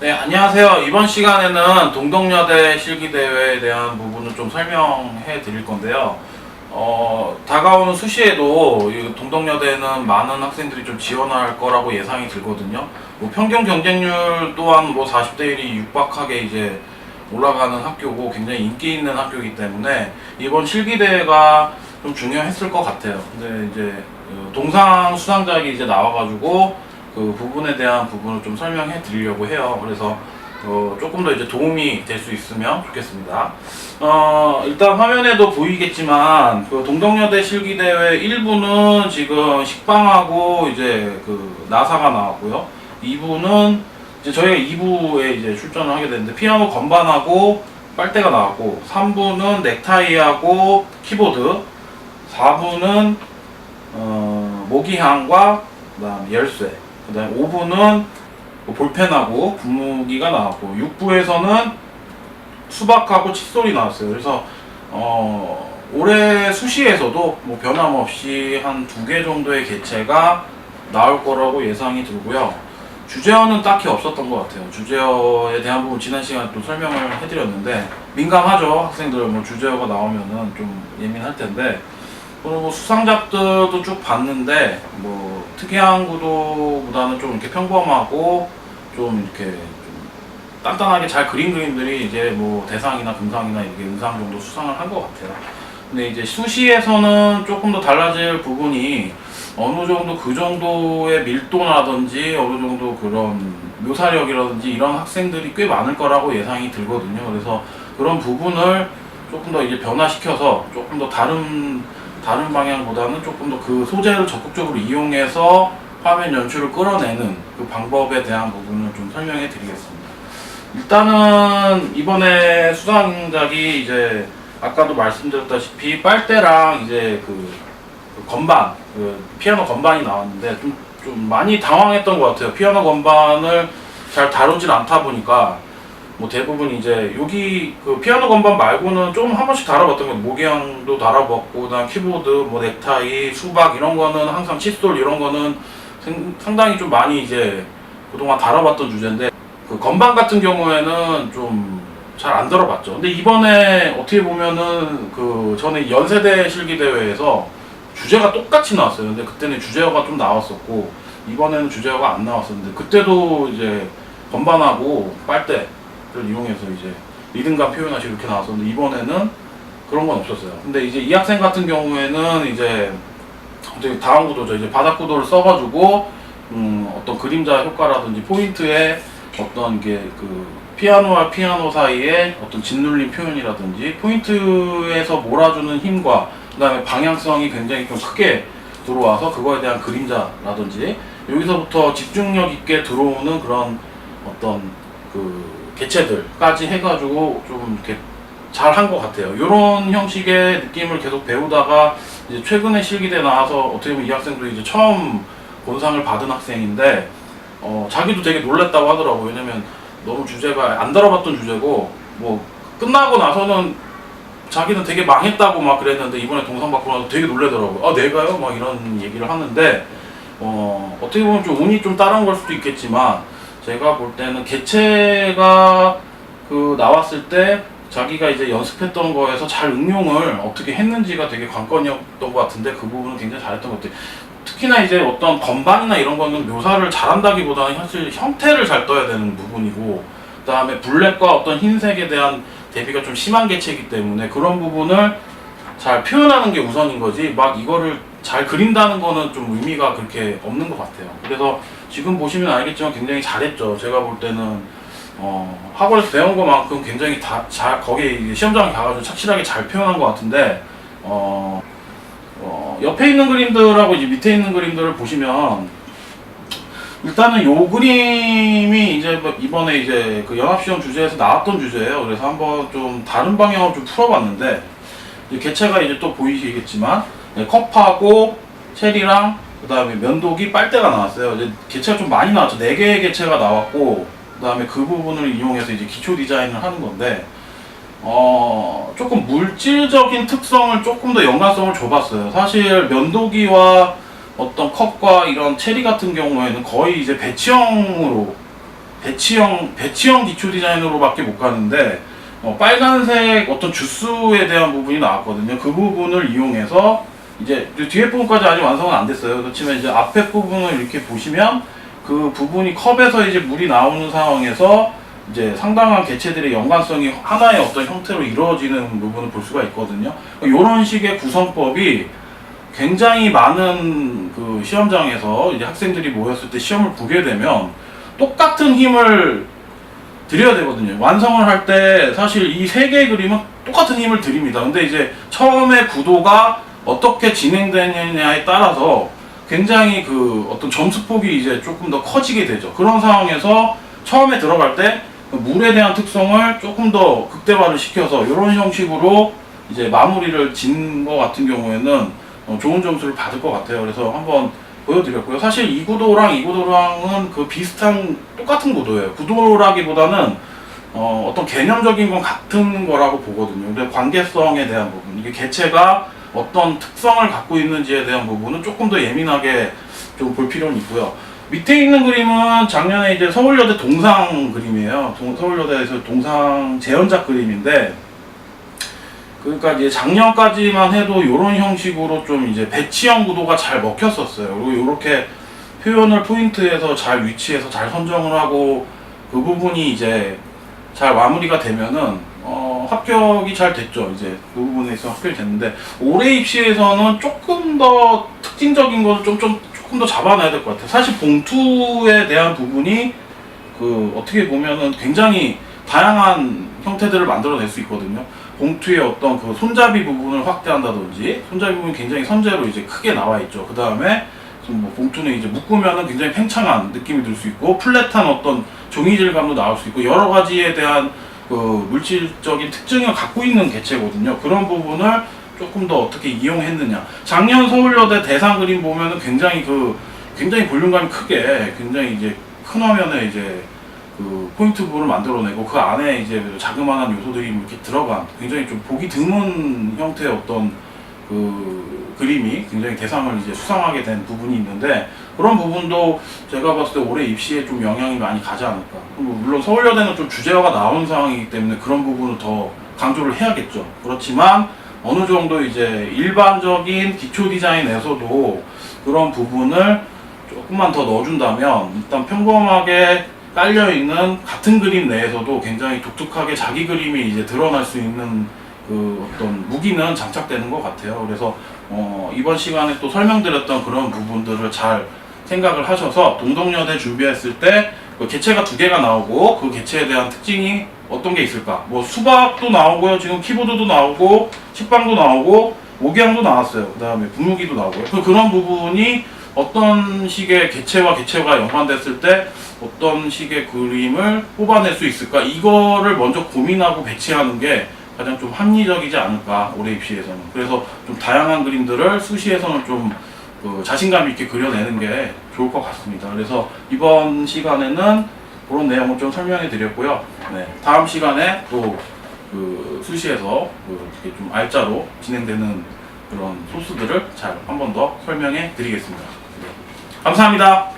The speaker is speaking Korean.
네, 안녕하세요. 이번 시간에는 동덕여대 실기대회에 대한 부분을 좀 설명해 드릴 건데요. 다가오는 수시에도 이 동덕여대는 많은 학생들이 좀 지원할 거라고 예상이 들거든요. 뭐 평균 경쟁률 또한 뭐 40대 1이 육박하게 이제 올라가는 학교고 굉장히 인기 있는 학교이기 때문에 이번 실기대회가 좀 중요했을 것 같아요. 근데 이제 동상 수상작이 이제 나와가지고 그 부분에 대한 부분을 좀 설명해 드리려고 해요. 그래서 조금 더 이제 도움이 될 수 있으면 좋겠습니다. 일단 화면에도 보이겠지만 그 동덕여대 실기대회 1부는 지금 식빵하고 이제 그 나사가 나왔고요. 2부는 이제 저희가 2부에 이제 출전을 하게 됐는데 피아노 건반하고 빨대가 나왔고, 3부는 넥타이하고 키보드, 4부는 모기향과 그다음 열쇠, 그다음 5부는 볼펜하고 분무기가 나왔고, 6부에서는 수박하고 칫솔이 나왔어요. 그래서 올해 수시에서도 뭐 변함없이 한 2개 정도의 개체가 나올 거라고 예상이 들고요. 주제어는 딱히 없었던 것 같아요. 주제어에 대한 부분 지난 시간에 또 설명을 해드렸는데, 민감하죠. 학생들 뭐 주제어가 나오면은 좀 예민할 텐데, 그리고 뭐 수상작들도 쭉 봤는데 뭐 특이한 구도보다는 좀 이렇게 평범하고 좀 이렇게 좀 단단하게 잘 그린 그림들이 이제 뭐 대상이나 금상이나 이렇게 은상 정도 수상을 한 것 같아요. 근데 이제 수시에서는 조금 더 달라질 부분이 어느 정도 그 정도의 밀도라든지 어느 정도 그런 묘사력이라든지 이런 학생들이 꽤 많을 거라고 예상이 들거든요. 그래서 그런 부분을 조금 더 이제 변화시켜서 조금 더 다른 방향보다는 조금 더 그 소재를 적극적으로 이용해서 화면 연출을 끌어내는 그 방법에 대한 부분을 좀 설명해 드리겠습니다. 일단은 이번에 수상작이 이제 아까도 말씀드렸다시피 빨대랑 이제 그 건반, 그 피아노 건반이 나왔는데 좀 많이 당황했던 것 같아요. 피아노 건반을 잘 다루질 않다 보니까 뭐 대부분 이제 여기 그 피아노 건반 말고는 좀 한 번씩 달아봤던 거, 모기향도 달아봤고, 그다음 키보드, 뭐 넥타이, 수박 이런 거는 항상 칫솔 이런 거는 상당히 좀 많이 이제 그동안 달아봤던 주제인데, 그 건반 같은 경우에는 좀 잘 안 들어봤죠. 근데 이번에 어떻게 보면은 그 전에 연세대 실기대회에서 주제가 똑같이 나왔어요. 근데 그때는 주제어가 좀 나왔었고 이번에는 주제어가 안 나왔었는데, 그때도 이제 건반하고 빨대를 이용해서 이제 리듬감 표현하시고 이렇게 나왔었는데 이번에는 그런 건 없었어요. 근데 이제 이 학생 같은 경우에는 이제 다음 구도죠. 이제 바닥 구도를 써가지고 어떤 그림자 효과라든지 포인트에 어떤 게 그 피아노와 피아노 사이에 어떤 짓눌림 표현이라든지 포인트에서 몰아주는 힘과 그다음에 방향성이 굉장히 좀 크게 들어와서 그거에 대한 그림자라든지 여기서부터 집중력 있게 들어오는 그런 어떤 그 개체들까지 해가지고 좀 이렇게 잘 한 것 같아요. 이런 형식의 느낌을 계속 배우다가 이제 최근에 실기대 나와서 어떻게 보면 이 학생도 이제 처음 본상을 받은 학생인데 자기도 되게 놀랬다고 하더라고요. 왜냐면 너무 주제가 안 다뤄봤던 주제고, 뭐 끝나고 나서는 자기는 되게 망했다고 막 그랬는데 이번에 동상 받고 나서 되게 놀래더라고요. 아, 내가요? 막 이런 얘기를 하는데 어떻게 보면 좀 운이 좀 따라온 걸 수도 있겠지만, 제가 볼 때는 개체가 그 나왔을 때 자기가 이제 연습했던 거에서 잘 응용을 어떻게 했는지가 되게 관건이었던 것 같은데, 그 부분은 굉장히 잘했던 것 같아요. 특히나 이제 어떤 건반이나 이런 거는 묘사를 잘한다기보다는 사실 형태를 잘 떠야 되는 부분이고, 그 다음에 블랙과 어떤 흰색에 대한 대비가 좀 심한 개체이기 때문에 그런 부분을 잘 표현하는 게 우선인 거지, 막 이거를 잘 그린다는 거는 좀 의미가 그렇게 없는 것 같아요. 그래서 지금 보시면 알겠지만 굉장히 잘했죠. 제가 볼 때는 학원에서 배운 것만큼 굉장히 거기 시험장에 가가지고 착실하게 잘 표현한 것 같은데, 옆에 있는 그림들하고 이제 밑에 있는 그림들을 보시면 일단은 요 그림이 이제 이번에 이제 그 연합시험 주제에서 나왔던 주제예요. 그래서 한번 좀 다른 방향으로 좀 풀어봤는데, 이제 개체가 이제 또 보이시겠지만 컵하고 체리랑 그 다음에 면도기, 빨대가 나왔어요. 이제 개체가 좀 많이 나왔죠. 4개의 개체가 나왔고, 그 다음에 그 부분을 이용해서 이제 기초 디자인을 하는 건데, 조금 물질적인 특성을 조금 더 연관성을 줘봤어요. 사실 면도기와 어떤 컵과 이런 체리 같은 경우에는 거의 이제 배치형으로 배치형 기초 디자인으로밖에 못 가는데 빨간색 어떤 주스에 대한 부분이 나왔거든요. 그 부분을 이용해서 이제 뒤에 부분까지 아직 완성은 안 됐어요. 그렇지만 이제 앞에 부분을 이렇게 보시면 그 부분이 컵에서 이제 물이 나오는 상황에서 이제 상당한 개체들의 연관성이 하나의 어떤 형태로 이루어지는 부분을 볼 수가 있거든요. 이런 식의 구성법이 굉장히 많은 그 시험장에서 이제 학생들이 모였을 때 시험을 보게 되면 똑같은 힘을 드려야 되거든요. 완성을 할 때 사실 이 세 개의 그림은 똑같은 힘을 드립니다. 근데 이제 처음에 구도가 어떻게 진행되느냐에 따라서 굉장히 그 어떤 점수폭이 이제 조금 더 커지게 되죠. 그런 상황에서 처음에 들어갈 때 물에 대한 특성을 조금 더 극대화를 시켜서 이런 형식으로 이제 마무리를 짓는 것 같은 경우에는 좋은 점수를 받을 것 같아요. 그래서 한번 보여드렸고요. 사실 이 구도랑 이 구도랑은 그 비슷한 똑같은 구도예요. 구도라기보다는 어떤 개념적인 건 같은 거라고 보거든요. 근데 관계성에 대한 부분, 이게 개체가 어떤 특성을 갖고 있는지에 대한 부분은 조금 더 예민하게 좀 볼 필요는 있고요. 밑에 있는 그림은 작년에 이제 서울여대 동상 그림이에요. 서울여대에서 동상 재현작 그림인데, 그러니까 이제 작년까지만 해도 이런 형식으로 좀 이제 배치형 구도가 잘 먹혔었어요. 그리고 이렇게 표현을 포인트에서 잘 위치해서 잘 선정을 하고 그 부분이 이제 잘 마무리가 되면은 합격이 잘 됐죠. 이제 그 부분에서 합격이 됐는데, 올해 입시에서는 조금 더 특징적인 것을 조금 더 잡아놔야 될 것 같아요. 사실 봉투에 대한 부분이 그 어떻게 보면은 굉장히 다양한 형태들을 만들어낼 수 있거든요. 봉투의 어떤 그 손잡이 부분을 확대한다든지, 손잡이 부분이 굉장히 선재로 이제 크게 나와 있죠. 그 다음에 뭐 봉투는 이제 묶으면은 굉장히 팽창한 느낌이 들 수 있고, 플랫한 어떤 종이 질감도 나올 수 있고, 여러 가지에 대한 그 물질적인 특징을 갖고 있는 개체거든요. 그런 부분을 조금 더 어떻게 이용했느냐. 작년 서울여대 대상 그림 보면은 굉장히 볼륨감이 크게, 굉장히 이제 큰 화면에 이제 그 포인트 부분을 만들어내고 그 안에 이제 자그마한 요소들이 이렇게 들어간 굉장히 좀 보기 드문 형태의 어떤 그 그림이 굉장히 대상을 이제 수상하게 된 부분이 있는데, 그런 부분도 제가 봤을 때 올해 입시에 좀 영향이 많이 가지 않을까. 물론 서울여대는 좀 주제화가 나온 상황이기 때문에 그런 부분을 더 강조를 해야겠죠. 그렇지만 어느 정도 이제 일반적인 기초 디자인에서도 그런 부분을 조금만 더 넣어준다면 일단 평범하게 깔려있는 같은 그림 내에서도 굉장히 독특하게 자기 그림이 이제 드러날 수 있는 그 어떤 무기는 장착되는 것 같아요. 그래서 이번 시간에 또 설명드렸던 그런 부분들을 잘 생각을 하셔서 동덕여대 준비했을 때 그 개체가 2개가 나오고 그 개체에 대한 특징이 어떤 게 있을까? 뭐 수박도 나오고요. 지금 키보드도 나오고 식빵도 나오고 모기향도 나왔어요. 그 다음에 분무기도 나오고요. 그런 부분이 어떤 식의 개체와 개체가 연관됐을 때 어떤 식의 그림을 뽑아낼 수 있을까? 이거를 먼저 고민하고 배치하는 게 가장 좀 합리적이지 않을까, 올해 입시에서는. 그래서 좀 다양한 그림들을 수시에서는 좀 자신감 있게 그려내는 게 좋을 것 같습니다. 그래서 이번 시간에는 그런 내용을 좀 설명해 드렸고요. 네, 다음 시간에 또 그 수시에서 이렇게 좀 알짜로 진행되는 그런 소스들을 잘 한 번 더 설명해 드리겠습니다. 네, 감사합니다.